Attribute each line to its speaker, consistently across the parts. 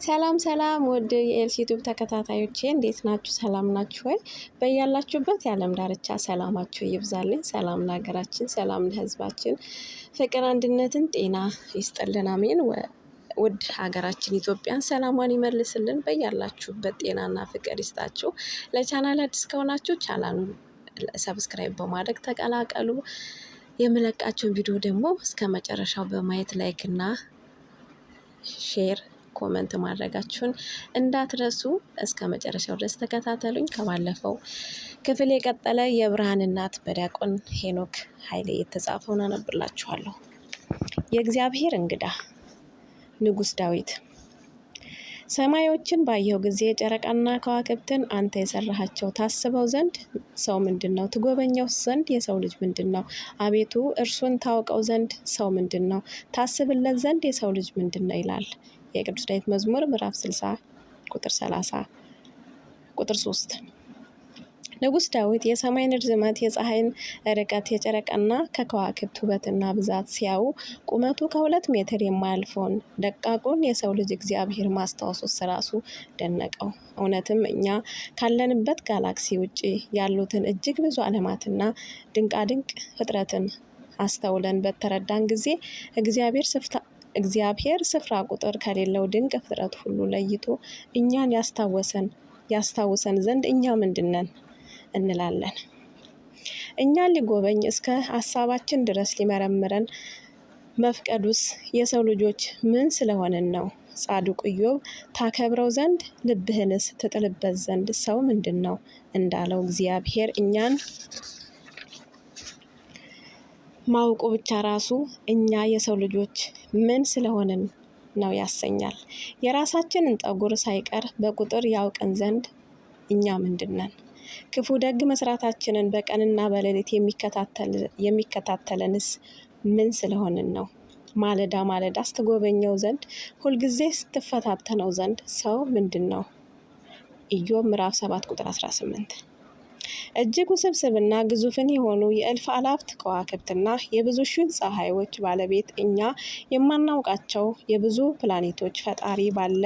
Speaker 1: ሰላም ውድ የኤልሲ ዩቲዩብ ተከታታዮቼ እንዴት ናችሁ? ሰላም ናችሁ ወይ? በያላችሁበት የዓለም ዳርቻ ሰላማችሁ ይብዛልኝ። ሰላም ለሀገራችን፣ ሰላም ለሕዝባችን፣ ፍቅር አንድነትን፣ ጤና ይስጥልን። አሜን። ውድ ሀገራችን ኢትዮጵያን ሰላሟን ይመልስልን። በያላችሁበት ጤናና ፍቅር ይስጣችሁ። ለቻናል አዲስ ከሆናችሁ ቻናሉን ሰብስክራይብ በማድረግ ተቀላቀሉ። የምለቃቸውን ቪዲዮ ደግሞ እስከ መጨረሻው በማየት ላይክ እና ሼር ኮመንት ማድረጋችሁን እንዳትረሱ። እስከ መጨረሻው ድረስ ተከታተሉኝ። ከባለፈው ክፍል የቀጠለ የብርሃን እናት በዲያቆን ሄኖክ ኃይሌ የተጻፈውን አነብላችኋለሁ። የእግዚአብሔር እንግዳ። ንጉሥ ዳዊት። ሰማዮችን ባየው ጊዜ ጨረቃና ከዋክብትን አንተ የሰራሃቸው ታስበው ዘንድ ሰው ምንድን ነው? ትጎበኘው ዘንድ የሰው ልጅ ምንድን ነው? አቤቱ እርሱን ታውቀው ዘንድ ሰው ምንድን ነው? ታስብለት ዘንድ የሰው ልጅ ምንድን ነው? ይላል የቅዱስ ዳዊት መዝሙር ምዕራፍ 60 ቁጥር 30 ቁጥር 3። ንጉሥ ዳዊት የሰማይን ርዝመት፣ የፀሐይን ርቀት፣ የጨረቃና ከከዋክብት ውበትና ብዛት ሲያዩ ቁመቱ ከ2 ሜትር የማያልፈውን ደቃቁን የሰው ልጅ እግዚአብሔር ማስታወሱ ራሱ ደነቀው። እውነትም እኛ ካለንበት ጋላክሲ ውጪ ያሉትን እጅግ ብዙ ዓለማትና ድንቃድንቅ ፍጥረትን አስተውለን በተረዳን ጊዜ እግዚአብሔር ስፍራ ቁጥር ከሌለው ድንቅ ፍጥረት ሁሉ ለይቶ እኛን ያስታውሰን ዘንድ እኛ ምንድነን እንላለን። እኛን ሊጎበኝ እስከ ሀሳባችን ድረስ ሊመረምረን መፍቀዱስ የሰው ልጆች ምን ስለሆንን ነው? ጻድቁ ኢዮብ ታከብረው ዘንድ ልብህንስ ትጥልበት ዘንድ ሰው ምንድን ነው እንዳለው እግዚአብሔር እኛን ማውቁ ብቻ ራሱ እኛ የሰው ልጆች ምን ስለሆንን ነው ያሰኛል። የራሳችንን ጠጉር ሳይቀር በቁጥር ያውቀን ዘንድ እኛ ምንድነን? ክፉ ደግ መስራታችንን በቀንና በሌሊት የሚከታተለንስ ምን ስለሆንን ነው? ማለዳ ማለዳ ስትጎበኘው ዘንድ ሁልጊዜ ስትፈታተነው ዘንድ ሰው ምንድን ነው? ኢዮብ ምዕራፍ 7 ቁጥር 18። እጅግ ውስብስብና ግዙፍን የሆኑ የእልፍ አላፍት ከዋክብትና የብዙ ሺህ ፀሐዮች ባለቤት እኛ የማናውቃቸው የብዙ ፕላኔቶች ፈጣሪ ባለ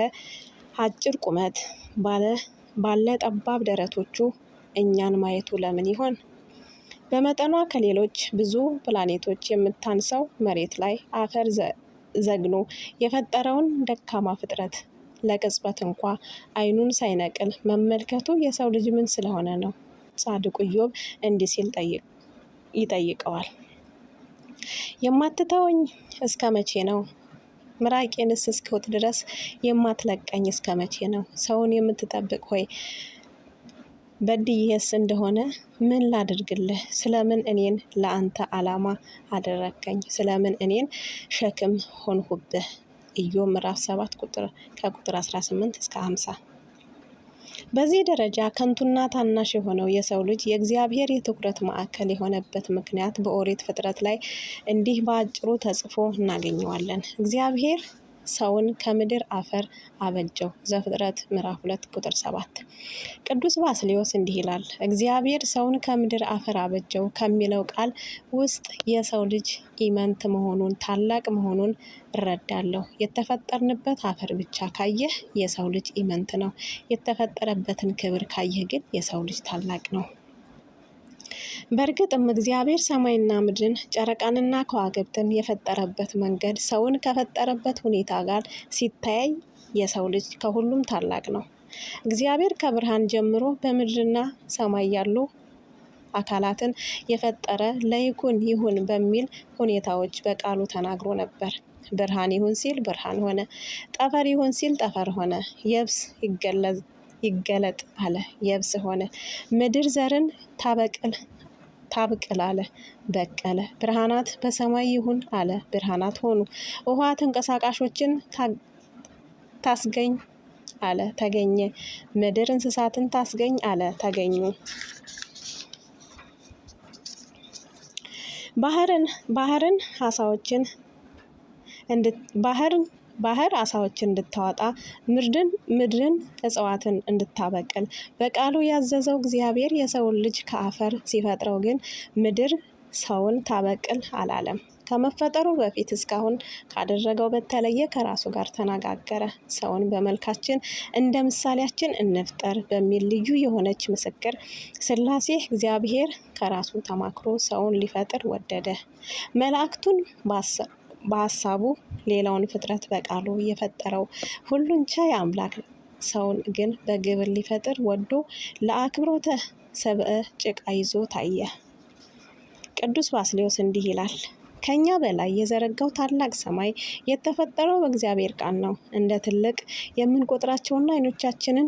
Speaker 1: አጭር ቁመት ባለ ጠባብ ደረቶቹ እኛን ማየቱ ለምን ይሆን? በመጠኗ ከሌሎች ብዙ ፕላኔቶች የምታንሰው መሬት ላይ አፈር ዘግኖ የፈጠረውን ደካማ ፍጥረት ለቅጽበት እንኳ ዓይኑን ሳይነቅል መመልከቱ የሰው ልጅ ምን ስለሆነ ነው? ጻድቁ ኢዮብ እንዲህ ሲል ይጠይቀዋል። የማትተወኝ እስከ መቼ ነው? ምራቄንስ እስክውጥ ድረስ የማትለቀኝ እስከ መቼ ነው? ሰውን የምትጠብቅ ሆይ በድዬስ እንደሆነ ምን ላድርግልህ? ስለምን እኔን ለአንተ ዓላማ አደረግከኝ? ስለምን እኔን ሸክም ሆንሁብህ? ኢዮብ ምዕራፍ 7 ከቁጥር 18 እስከ 50። በዚህ ደረጃ ከንቱና ታናሽ የሆነው የሰው ልጅ የእግዚአብሔር የትኩረት ማዕከል የሆነበት ምክንያት በኦሪት ፍጥረት ላይ እንዲህ በአጭሩ ተጽፎ እናገኘዋለን። እግዚአብሔር ሰውን ከምድር አፈር አበጀው። ዘፍጥረት ምዕራፍ 2 ቁጥር 7። ቅዱስ ባስልዮስ እንዲህ ይላል። እግዚአብሔር ሰውን ከምድር አፈር አበጀው ከሚለው ቃል ውስጥ የሰው ልጅ ኢመንት መሆኑን ታላቅ መሆኑን እረዳለሁ። የተፈጠርንበት አፈር ብቻ ካየህ የሰው ልጅ ኢመንት ነው። የተፈጠረበትን ክብር ካየህ ግን የሰው ልጅ ታላቅ ነው። በእርግጥም እግዚአብሔር ሰማይና ምድርን ጨረቃንና ከዋክብትን የፈጠረበት መንገድ ሰውን ከፈጠረበት ሁኔታ ጋር ሲታይ የሰው ልጅ ከሁሉም ታላቅ ነው። እግዚአብሔር ከብርሃን ጀምሮ በምድርና ሰማይ ያሉ አካላትን የፈጠረ ለይኩን ይሁን በሚል ሁኔታዎች በቃሉ ተናግሮ ነበር። ብርሃን ይሁን ሲል ብርሃን ሆነ፣ ጠፈር ይሁን ሲል ጠፈር ሆነ፣ የብስ ይገለጥ አለ፣ የብስ ሆነ። ምድር ዘርን ታብቅል አለ፣ በቀለ። ብርሃናት በሰማይ ይሁን አለ፣ ብርሃናት ሆኑ። ውሃ ተንቀሳቃሾችን ታስገኝ አለ፣ ተገኘ። ምድር እንስሳትን ታስገኝ አለ፣ ተገኙ። ባህር አሳዎችን እንድታወጣ ምድርን እጽዋትን እንድታበቅል በቃሉ ያዘዘው እግዚአብሔር የሰውን ልጅ ከአፈር ሲፈጥረው ግን ምድር ሰውን ታበቅል አላለም። ከመፈጠሩ በፊት እስካሁን ካደረገው በተለየ ከራሱ ጋር ተነጋገረ። ሰውን በመልካችን እንደ ምሳሌያችን እንፍጠር በሚል ልዩ የሆነች ምስክር ሥላሴ እግዚአብሔር ከራሱ ተማክሮ ሰውን ሊፈጥር ወደደ። መላእክቱን በሐሳቡ ሌላውን ፍጥረት በቃሉ የፈጠረው ሁሉን ቻይ አምላክ ሰውን ግን በግብር ሊፈጥር ወዶ ለአክብሮተ ሰብእ ጭቃ ይዞ ታየ። ቅዱስ ባስልዮስ እንዲህ ይላል። ከኛ በላይ የዘረጋው ታላቅ ሰማይ የተፈጠረው በእግዚአብሔር ቃል ነው። እንደ ትልቅ የምንቆጥራቸውና ዓይኖቻችንን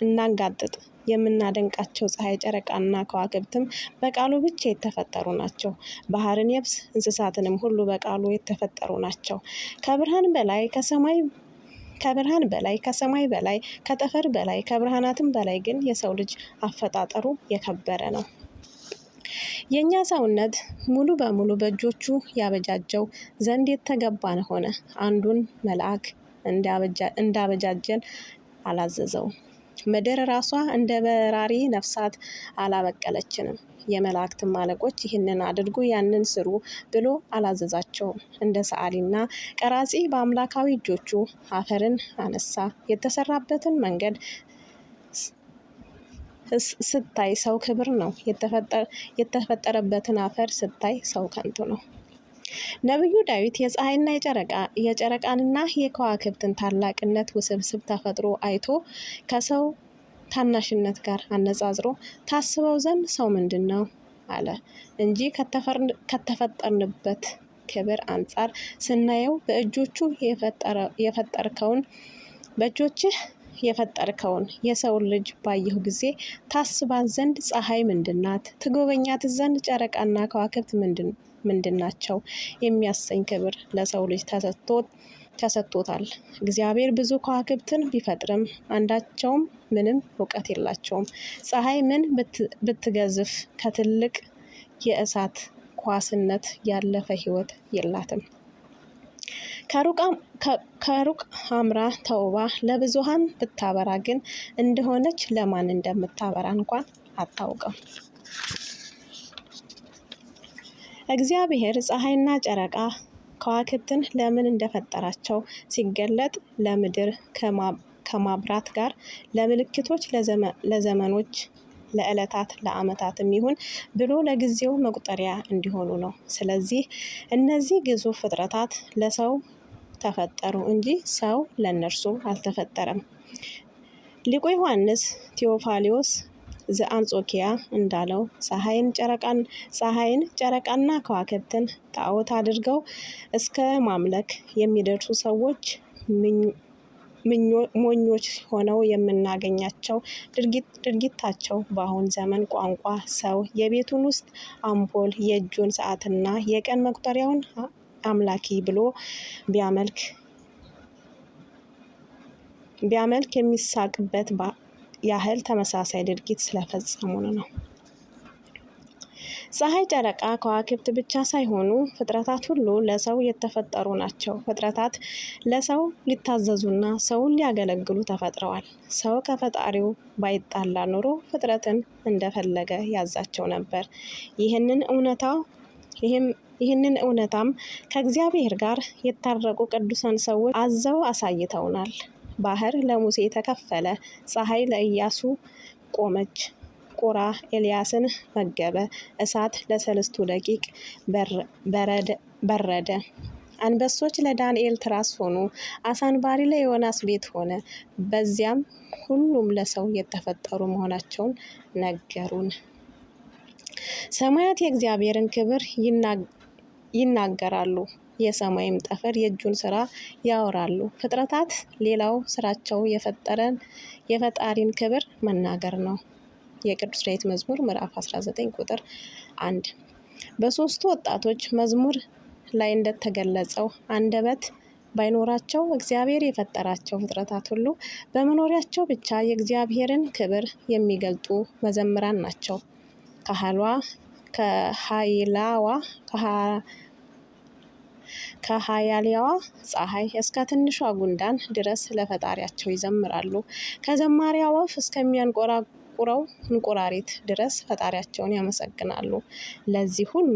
Speaker 1: እናንጋጥጥ የምናደንቃቸው ፀሐይ፣ ጨረቃና ከዋክብትም በቃሉ ብቻ የተፈጠሩ ናቸው። ባህርን፣ የብስ እንስሳትንም ሁሉ በቃሉ የተፈጠሩ ናቸው። ከብርሃን በላይ ከሰማይ በላይ ከጠፈር በላይ ከብርሃናትም በላይ ግን የሰው ልጅ አፈጣጠሩ የከበረ ነው። የኛ ሰውነት ሙሉ በሙሉ በእጆቹ ያበጃጀው ዘንድ የተገባን ሆነ። አንዱን መልአክ እንዳበጃጀን አላዘዘው። ምድር ራሷ እንደ በራሪ ነፍሳት አላበቀለችንም። የመላእክትም አለቆች ይህንን አድርጉ ያንን ስሩ ብሎ አላዘዛቸውም። እንደ ሰዓሊና ቀራጺ በአምላካዊ እጆቹ አፈርን አነሳ። የተሰራበትን መንገድ ስታይ ሰው ክብር ነው። የተፈጠረበትን አፈር ስታይ ሰው ከንቱ ነው። ነቢዩ ዳዊት የፀሐይና የጨረቃንና የከዋክብትን ታላቅነት ውስብስብ ተፈጥሮ አይቶ ከሰው ታናሽነት ጋር አነጻጽሮ ታስበው ዘንድ ሰው ምንድን ነው አለ እንጂ ከተፈጠርንበት ክብር አንጻር ስናየው በእጆችህ የፈጠርከውን የሰውን ልጅ ባየሁ ጊዜ ታስባት ዘንድ ፀሐይ ምንድናት? ትጎበኛት ዘንድ ጨረቃና ከዋክብት ምንድናቸው? የሚያሰኝ ክብር ለሰው ልጅ ተሰጥቶታል። እግዚአብሔር ብዙ ከዋክብትን ቢፈጥርም አንዳቸውም ምንም እውቀት የላቸውም። ፀሐይ ምን ብትገዝፍ ከትልቅ የእሳት ኳስነት ያለፈ ሕይወት የላትም። ከሩቅ አምራ ተውባ ለብዙሃን ብታበራ ግን እንደሆነች ለማን እንደምታበራ እንኳን አታውቅም። እግዚአብሔር ፀሐይና ጨረቃ ከዋክብትን ለምን እንደፈጠራቸው ሲገለጥ ለምድር ከማብራት ጋር ለምልክቶች፣ ለዘመኖች፣ ለዕለታት፣ ለዓመታትም ይሁን ብሎ ለጊዜው መቁጠሪያ እንዲሆኑ ነው። ስለዚህ እነዚህ ግዙፍ ፍጥረታት ለሰው ተፈጠሩ እንጂ ሰው ለእነርሱ አልተፈጠረም። ሊቁ ዮሐንስ ቴዎፋሊዮስ ዘአንጾኪያ እንዳለው ፀሐይን ጨረቃና ከዋክብትን ጣዖት አድርገው እስከ ማምለክ የሚደርሱ ሰዎች ሞኞች ሆነው የምናገኛቸው ድርጊታቸው በአሁን ዘመን ቋንቋ ሰው የቤቱን ውስጥ አምፖል፣ የእጁን ሰዓትና የቀን መቁጠሪያውን አምላኪ ብሎ ቢያመልክ የሚሳቅበት ያህል ተመሳሳይ ድርጊት ስለፈጸሙ ነው። ፀሐይ፣ ጨረቃ፣ ከዋክብት ብቻ ሳይሆኑ ፍጥረታት ሁሉ ለሰው የተፈጠሩ ናቸው። ፍጥረታት ለሰው ሊታዘዙና ሰውን ሊያገለግሉ ተፈጥረዋል። ሰው ከፈጣሪው ባይጣላ ኖሮ ፍጥረትን እንደፈለገ ያዛቸው ነበር። ይህንን እውነታም ከእግዚአብሔር ጋር የታረቁ ቅዱሳን ሰዎች አዘው አሳይተውናል። ባህር ለሙሴ ተከፈለ፣ ፀሐይ ለኢያሱ ቆመች፣ ቁራ ኤልያስን መገበ፣ እሳት ለሰለስቱ ደቂቅ በረደ፣ አንበሶች ለዳንኤል ትራስ ሆኑ፣ አሳንባሪ ለዮናስ ቤት ሆነ። በዚያም ሁሉም ለሰው የተፈጠሩ መሆናቸውን ነገሩን። ሰማያት የእግዚአብሔርን ክብር ይናገራሉ፣ የሰማይም ጠፈር የእጁን ስራ ያወራሉ። ፍጥረታት ሌላው ስራቸው የፈጣሪን ክብር መናገር ነው። የቅዱስ ዳዊት መዝሙር ምዕራፍ 19 ቁጥር 1። በሦስቱ ወጣቶች መዝሙር ላይ እንደተገለጸው አንደበት ባይኖራቸው እግዚአብሔር የፈጠራቸው ፍጥረታት ሁሉ በመኖሪያቸው ብቻ የእግዚአብሔርን ክብር የሚገልጡ መዘምራን ናቸው። ከኃያልዋ ፀሐይ እስከ ትንሿ ጉንዳን ድረስ ለፈጣሪያቸው ይዘምራሉ። ከዘማሪዋ ወፍ እስከሚያንቆራቁረው እንቁራሪት ድረስ ፈጣሪያቸውን ያመሰግናሉ። ለዚህ ሁሉ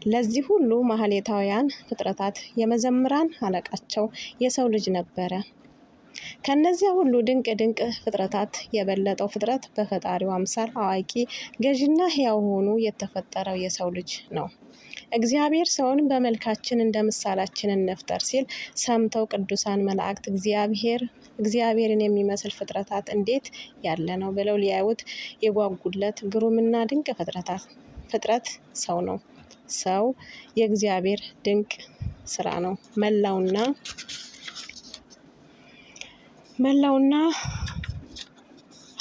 Speaker 1: ለዚህ ሁሉ ማህሌታውያን ፍጥረታት የመዘምራን አለቃቸው የሰው ልጅ ነበረ። ከነዚያ ሁሉ ድንቅ ፍጥረታት የበለጠው ፍጥረት በፈጣሪው አምሳል አዋቂ ገዥና ሕያው ሆኖ የተፈጠረው የሰው ልጅ ነው። እግዚአብሔር ሰውን በመልካችን እንደ ምሳሌያችን እንፍጠር ሲል ሰምተው ቅዱሳን መላእክት እግዚአብሔርን የሚመስል ፍጥረታት እንዴት ያለ ነው ብለው ሊያዩት የጓጉለት ግሩምና ድንቅ ፍጥረት ሰው ነው። ሰው የእግዚአብሔር ድንቅ ስራ ነው። መላውና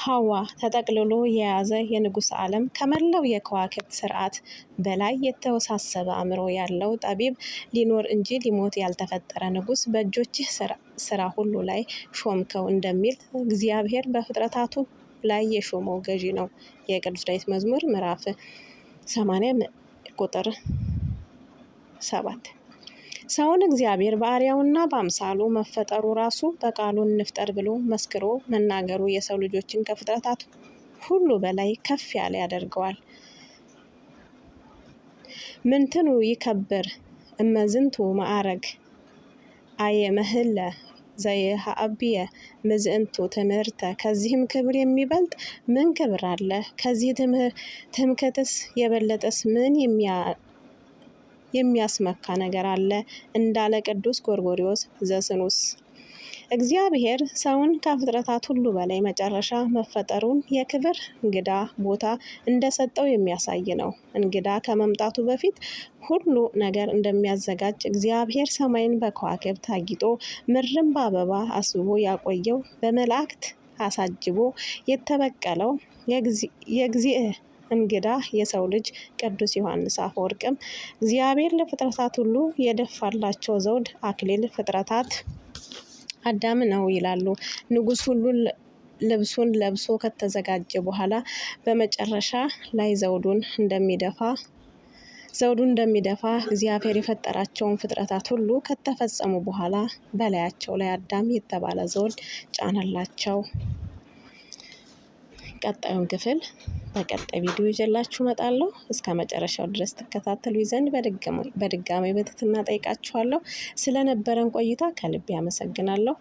Speaker 1: ሐዋ ተጠቅልሎ የያዘ የንጉሥ ዓለም ከመላው የከዋክብት ስርዓት በላይ የተወሳሰበ አእምሮ ያለው ጠቢብ ሊኖር እንጂ ሊሞት ያልተፈጠረ ንጉሥ በእጆችህ ስራ ሁሉ ላይ ሾምከው እንደሚል እግዚአብሔር በፍጥረታቱ ላይ የሾመው ገዢ ነው። የቅዱስ ዳዊት መዝሙር ምዕራፍ 80 ቁጥር 7። ሰውን እግዚአብሔር በአርአያውና በአምሳሉ መፈጠሩ ራሱ በቃሉ እንፍጠር ብሎ መስክሮ መናገሩ የሰው ልጆችን ከፍጥረታት ሁሉ በላይ ከፍ ያለ ያደርገዋል። ምንትኑ ይከብር እመዝንቱ ማዕረግ አየ መህለ ዘይሃአብየ ምዝእንቱ ትምህርተ። ከዚህም ክብር የሚበልጥ ምን ክብር አለ? ከዚህ ትምክህትስ የበለጠስ ምን የሚያስመካ ነገር አለ? እንዳለ ቅዱስ ጎርጎርዮስ ዘስኑስ። እግዚአብሔር ሰውን ከፍጥረታት ሁሉ በላይ መጨረሻ መፈጠሩን የክብር እንግዳ ቦታ እንደሰጠው የሚያሳይ ነው። እንግዳ ከመምጣቱ በፊት ሁሉ ነገር እንደሚያዘጋጅ እግዚአብሔር ሰማይን በከዋክብት አጊጦ ምድርን በአበባ አስቦ ያቆየው በመላእክት አሳጅቦ የተበቀለው የእግዚእ እንግዳ የሰው ልጅ ቅዱስ ዮሐንስ አፈወርቅም እግዚአብሔር ለፍጥረታት ሁሉ የደፋላቸው ዘውድ አክሊል ፍጥረታት አዳም ነው ይላሉ። ንጉሥ ሁሉ ልብሱን ለብሶ ከተዘጋጀ በኋላ በመጨረሻ ላይ ዘውዱን እንደሚደፋ እግዚአብሔር የፈጠራቸውን ፍጥረታት ሁሉ ከተፈጸሙ በኋላ በላያቸው ላይ አዳም የተባለ ዘውድ ጫነላቸው። ቀጣዩን ክፍል በቀጣይ ቪዲዮ ይዤላችሁ እመጣለሁ። እስከ መጨረሻው ድረስ ተከታተሉ ዘንድ በድጋሚ በትህትና ጠይቃችኋለሁ። ስለነበረን ቆይታ ከልቤ አመሰግናለሁ።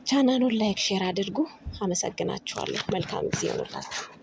Speaker 1: ቻናሉን ላይክ፣ ሼር አድርጉ። አመሰግናችኋለሁ። መልካም ጊዜ ይሁንላችሁ።